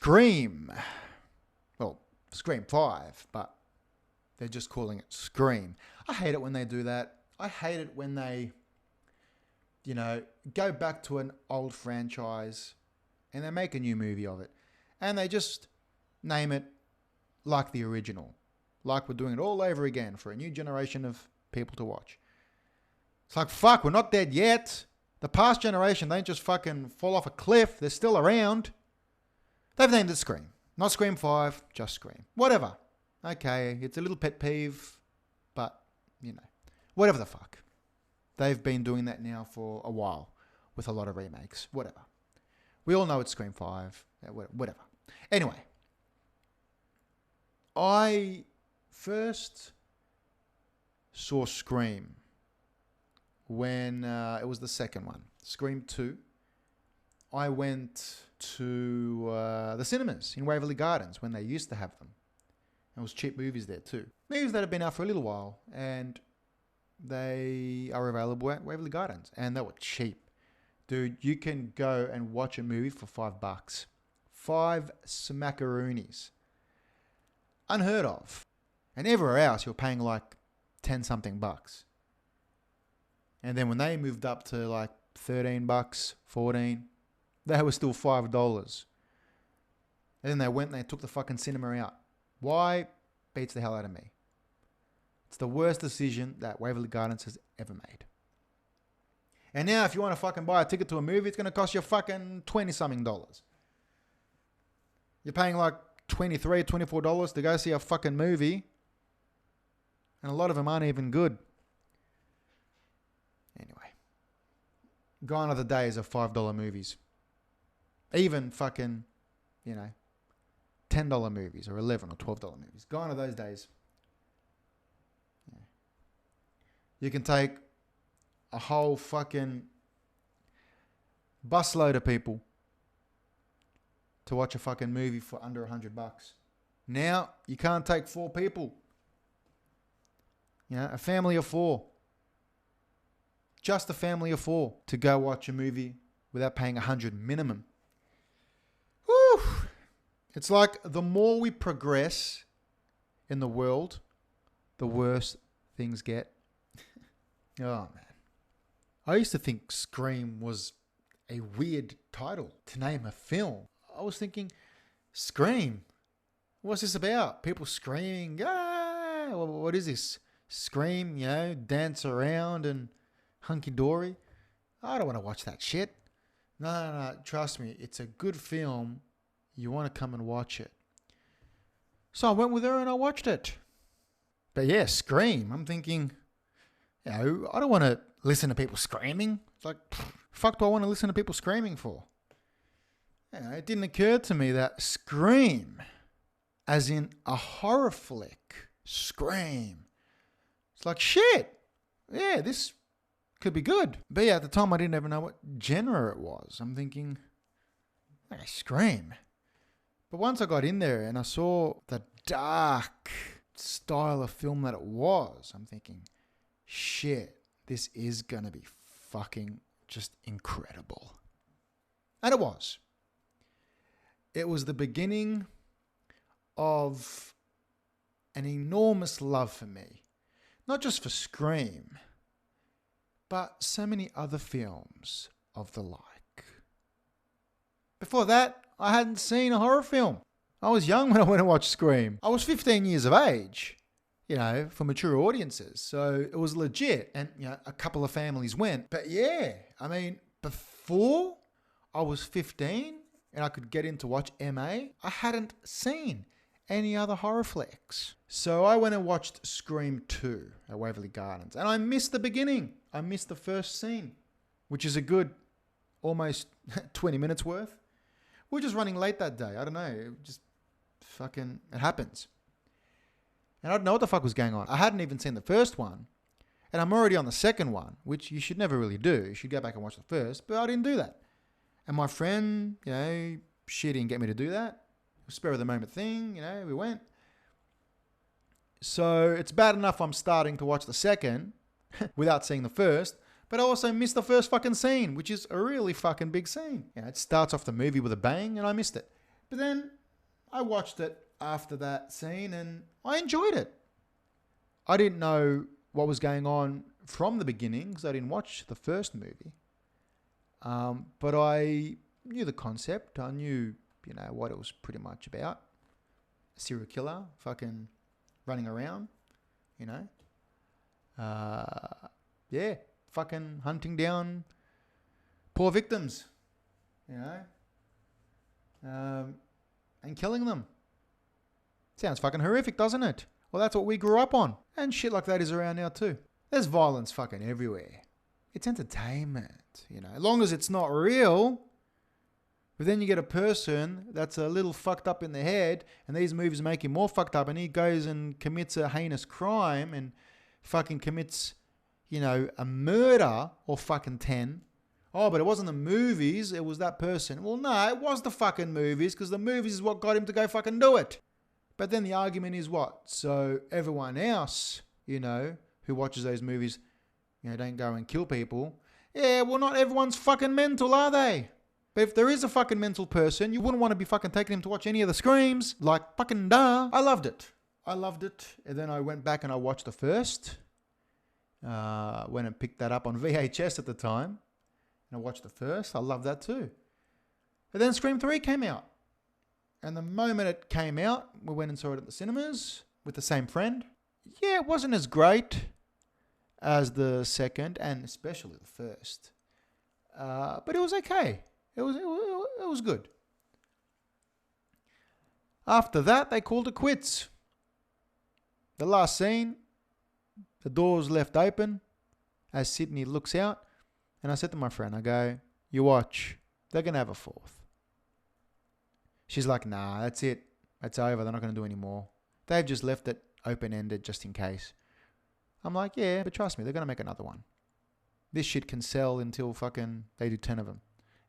Scream. Well, Scream 5, but they're just calling it Scream. I hate it when they do that. I hate it when they, go back to an old franchise and they make a new movie of it. And they just name it like the original. Like we're doing it all over again for a new generation of people to watch. It's like, fuck, we're not dead yet. The past generation, they just fucking fall off a cliff. They're still around. They've named it Scream. Not Scream 5, just Scream. Whatever. Okay, it's a little pet peeve, but, whatever the fuck. They've been doing that now for a while with a lot of remakes. Whatever. We all know it's Scream 5. Whatever. Anyway. I first saw Scream when it was the second one, Scream 2. I went to the cinemas in Waverley Gardens when they used to have them. There was cheap movies there too. Movies that have been out for a little while, and they are available at Waverley Gardens, and they were cheap. Dude, you can go and watch a movie for $5. 5 smackaroonies. Unheard of. And everywhere else, you're paying like 10 something bucks. And then when they moved up to like $13, 14, they were still $5. And then they went and they took the fucking cinema out. Why? Beats the hell out of me. It's the worst decision that Waverley Gardens has ever made. And now if you want to fucking buy a ticket to a movie, it's going to cost you fucking 20 something dollars. You're paying like $23, $24 to go see a fucking movie. And a lot of them aren't even good. Anyway. Gone are the days of $5 movies. Even fucking, $10 movies or $11 or $12 movies. Gone are those days. Yeah. You can take a whole fucking busload of people to watch a fucking movie for under $100. Now, you can't take 4 people. A family of 4. Just a family of 4 to go watch a movie without paying $100 minimum. Whew. It's like the more we progress in the world, the worse things get. Oh, man. I used to think Scream was a weird title to name a film. I was thinking, Scream? What's this about? People screaming, ah! What is this? Scream, dance around and hunky-dory? I don't want to watch that shit. No. Trust me, it's a good film. You want to come and watch it. So I went with her and I watched it. But yeah, Scream. I'm thinking, I don't want to listen to people screaming. It's like, fuck do I want to listen to people screaming for? It didn't occur to me that Scream, as in a horror flick, Scream. It's like, shit. Yeah, this could be good. But yeah, at the time I didn't even know what genre it was. I'm thinking, Scream. But once I got in there and I saw the dark style of film that it was, I'm thinking, shit, this is going to be fucking just incredible. And it was. It was the beginning of an enormous love for me. Not just for Scream, but so many other films of the like. Before that, I hadn't seen a horror film. I was young when I went and watched Scream. I was 15 years of age, for mature audiences. So it was legit. And, a couple of families went. But yeah, before I was 15 and I could get in to watch MA, I hadn't seen any other horror flicks. So I went and watched Scream 2 at Waverley Gardens. And I missed the beginning. I missed the first scene, which is a good almost 20 minutes worth. We were just running late that day. I don't know. It happens. And I don't know what the fuck was going on. I hadn't even seen the first one. And I'm already on the second one, which you should never really do. You should go back and watch the first. But I didn't do that. And my friend, she didn't get me to do that. Spur of the moment thing, we went. So it's bad enough I'm starting to watch the second without seeing the first, but I also missed the first fucking scene, which is a really fucking big scene. It starts off the movie with a bang and I missed it. But then I watched it after that scene and I enjoyed it. I didn't know what was going on from the beginning because I didn't watch the first movie. But I knew the concept. I knew, what it was pretty much about. A serial killer fucking running around, Yeah, fucking hunting down poor victims, and killing them. Sounds fucking horrific, doesn't it? Well, that's what we grew up on. And shit like that is around now too. There's violence fucking everywhere. It's entertainment, as long as it's not real. But then you get a person that's a little fucked up in the head, and these movies make him more fucked up, and he goes and commits a heinous crime and fucking commits, a murder or fucking 10. Oh, but it wasn't the movies, it was that person. Well, no, it was the fucking movies, because the movies is what got him to go fucking do it. But then the argument is what? So everyone else, who watches those movies, don't go and kill people. Yeah, well, not everyone's fucking mental, are they? But if there is a fucking mental person, you wouldn't want to be fucking taking him to watch any of the Screams. Like, fucking duh. I loved it. And then I went back and I watched the first. Went and picked that up on VHS at the time. And I watched the first. I loved that too. And then Scream 3 came out. And the moment it came out, we went and saw it at the cinemas with the same friend. Yeah, it wasn't as great as the second and especially the first. But it was okay. It was good. After that, they called it quits. The last scene, the door's left open as Sydney looks out. And I said to my friend, I go, you watch, they're going to have a fourth. She's like, nah, that's it. That's over. They're not going to do any more. They've just left it open-ended just in case. I'm like, yeah, but trust me, they're going to make another one. This shit can sell until fucking they do 10 of them.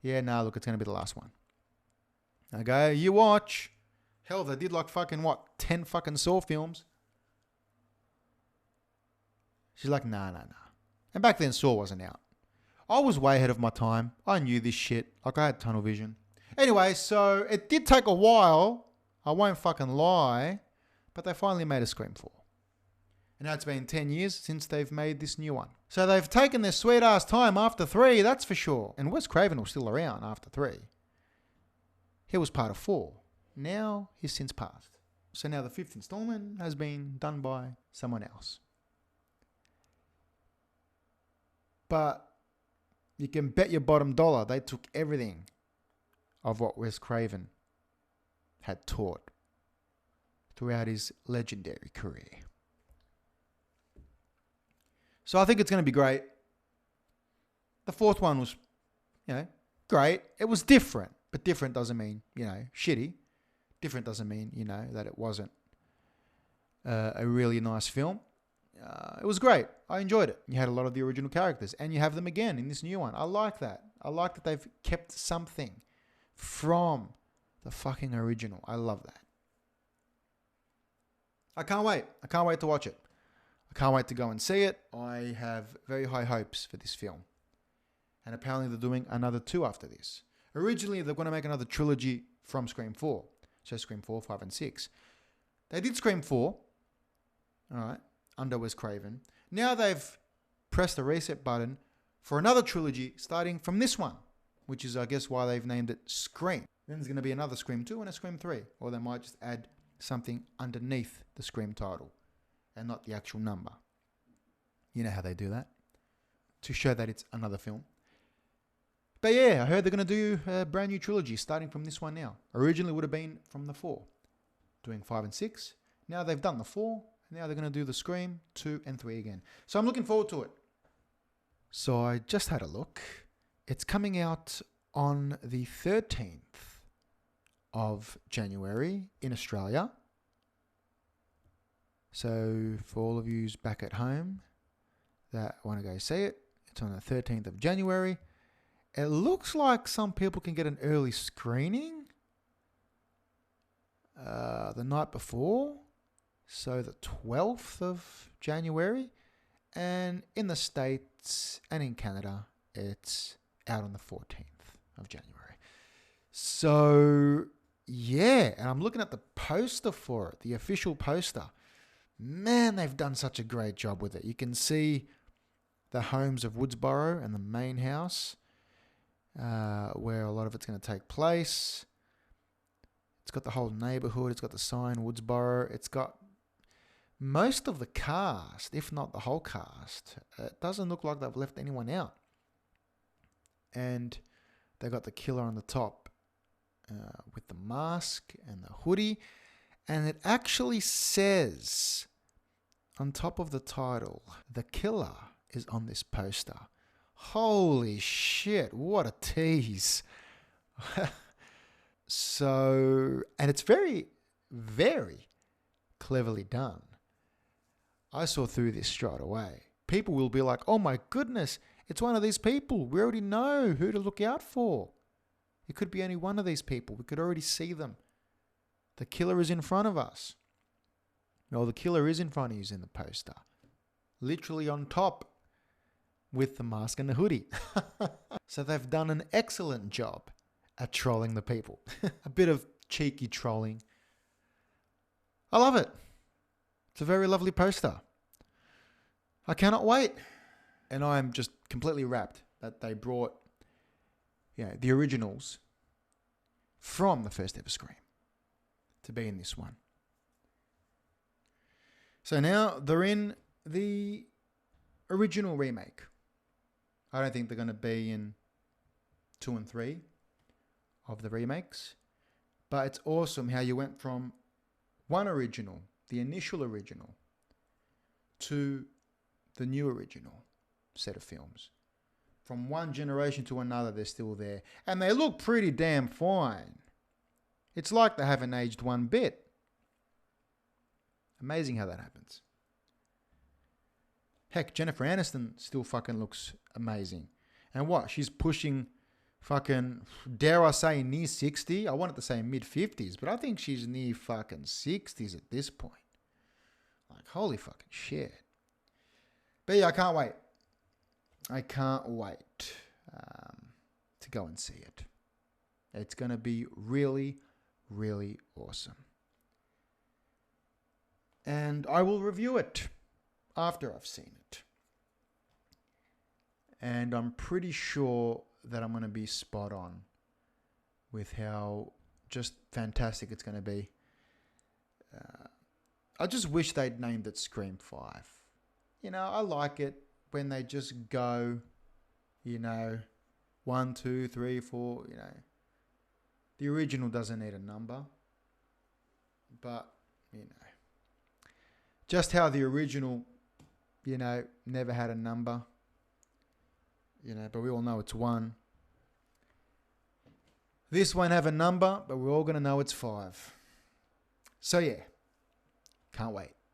Yeah, nah, look, it's going to be the last one. I go, you watch. Hell, they did like fucking 10 fucking Saw films. She's like, nah. And back then, Saw wasn't out. I was way ahead of my time. I knew this shit. Like, I had tunnel vision. Anyway, so it did take a while. I won't fucking lie. But they finally made a Scream 4. And now it's been 10 years since they've made this new one. So they've taken their sweet ass time after 3, that's for sure. And Wes Craven was still around after 3. He was part of 4. Now he's since passed. So now the 5th installment has been done by someone else. But you can bet your bottom dollar they took everything of what Wes Craven had taught throughout his legendary career. So I think it's going to be great. The 4th one was, great. It was different, but different doesn't mean, shitty. Different doesn't mean, that it wasn't a really nice film. It was great. I enjoyed it. You had a lot of the original characters, and you have them again in this new one. I like that. I like that they've kept something from the fucking original. I love that. I can't wait. I can't wait to watch it. I can't wait to go and see it. I have very high hopes for this film. And apparently they're doing another 2 after this. Originally, they're going to make another trilogy from Scream 4. So Scream 4, 5, and 6. They did Scream 4. All right. Under Wes Craven. Now they've pressed the reset button for another trilogy starting from this one. Which is, I guess, why they've named it Scream. Then there's going to be another Scream 2 and a Scream 3. Or they might just add something underneath the Scream title. And not the actual number. You know how they do that. To show that it's another film. But yeah, I heard they're going to do a brand new trilogy starting from this one now. Originally would have been from the 4. Doing 5 and 6. Now they've done the 4. And now they're going to do the Scream 2 and 3 again. So I'm looking forward to it. So I just had a look. It's coming out on the 13th of January in Australia. So for all of you back at home that want to go see it, it's on the 13th of January. It looks like some people can get an early screening the night before. So the 12th of January. And in the States and in Canada, it's out on the 14th of January. So yeah, and I'm looking at the poster for it, the official poster. Man, they've done such a great job with it. You can see the homes of Woodsboro and the main house, where a lot of it's going to take place. It's got the whole neighborhood. It's got the sign, Woodsboro. It's got most of the cast, if not the whole cast. It doesn't look like they've left anyone out. And they got the killer on the top with the mask and the hoodie. And it actually says on top of the title, the killer is on this poster. Holy shit, what a tease. So, and it's very, very cleverly done. I saw through this straight away. People will be like, oh my goodness, it's one of these people. We already know who to look out for. It could be any one of these people. We could already see them. The killer is in front of us. No, the killer is in front of you in the poster. Literally on top with the mask and the hoodie. So they've done an excellent job at trolling the people. A bit of cheeky trolling. I love it. It's a very lovely poster. I cannot wait. And I'm just completely wrapped that they brought the originals from the first ever Scream to be in this one. So now they're in the original remake. I don't think they're going to be in 2 and 3 of the remakes. But it's awesome how you went from one original, the initial original, to the new original set of films. From one generation to another, they're still there. And they look pretty damn fine. It's like they haven't aged one bit. Amazing how that happens. Heck, Jennifer Aniston still fucking looks amazing. And what? She's pushing fucking, dare I say, near 60? I wanted to say mid-50s, but I think she's near fucking 60s at this point. Like, holy fucking shit. But yeah, I can't wait. I can't wait to go and see it. It's going to be really, really awesome. And I will review it after I've seen it. And I'm pretty sure that I'm going to be spot on with how just fantastic it's going to be. I just wish they'd named it Scream 5. You know, I like it when they just go, 1, 2, 3, 4, The original doesn't need a number. But, just how the original, never had a number. But we all know it's 1. This won't have a number, but we're all going to know it's 5. So yeah, can't wait.